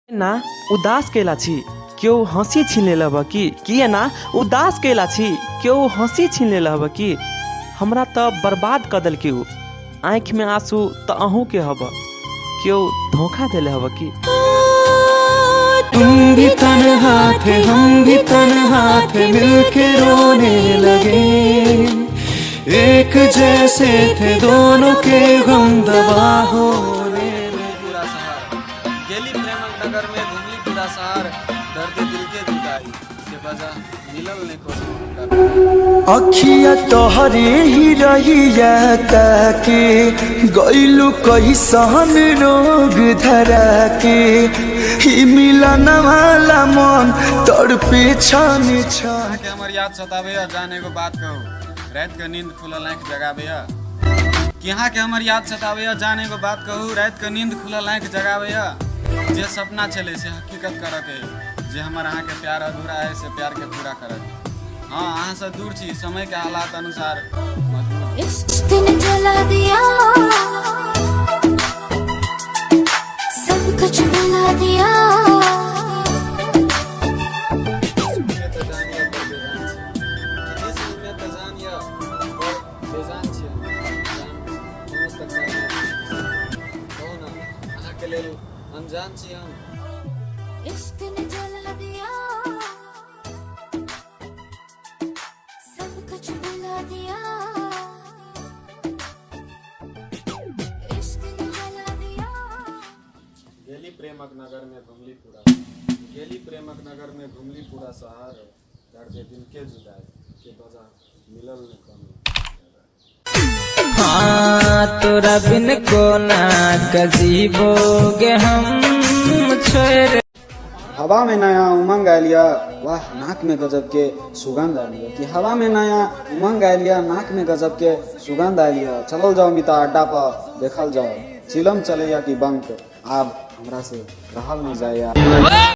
ना उदास केला छी क्यों हंसी छीन लेलह की किए ना उदास केला छी क्यों हंसी छीन लेलह की हमरा तो बर्बाद कर दल के आँख में आंसू तो अहू के हब क्यों धोखा दिले हब की तुम भी तन्हा थे हम भी तन्हा थे मिलके रोने लगे एक जैसे थे दोनों के गम दवा होने पूरा शहर गेली प्रेमक नगर में घूमली पूरा शहर दर्द दिल के जुदाई के वजह मिलल ने को अखिया तोहरे ही रहिया ताके गइलु कैसन रोग धरा के ही मिलन वाला मन तड़पे छान छान के हमर याद सतावे जाने को बात कहू रात के नींद खुलल आँख जगावे यहाँ के हमर याद सतावे जाने को बात कहू रात के नींद खुलल आँख जगावे जे सपना चले से हकीकत करक है जे हमर अहाँ के प्यार अधूरा है से प्यार के पूरा करक हाँ अहाँ से दूर छी समय के हालात अनुसार इश्क ने जला दिया सब कुछ बना दिया अनजान छी हम इश्क ने जला दिया सब कुछ बना दिया इश्क ने जला दिया गेली प्रेमक नगर में घुमली पूरा गेली प्रेमक नगर में घुमली पूरा शहर दर्द दिल के जुदाई के वजह मिलल ने कमी हाँ तोरा बिन को ना गजीबोगे हम छोड़ हवा में नया उमंग आ लिया वाह नाक में गजब के सुगंध आ लिया कि हवा में नया उमंग आ लिया नाक में गजब के सुगंध आ लिया चलल जाओ मिता अड्डा पर देखल जाओ चिलम चले या कि बंक अब हमरा से रहल नहीं जाए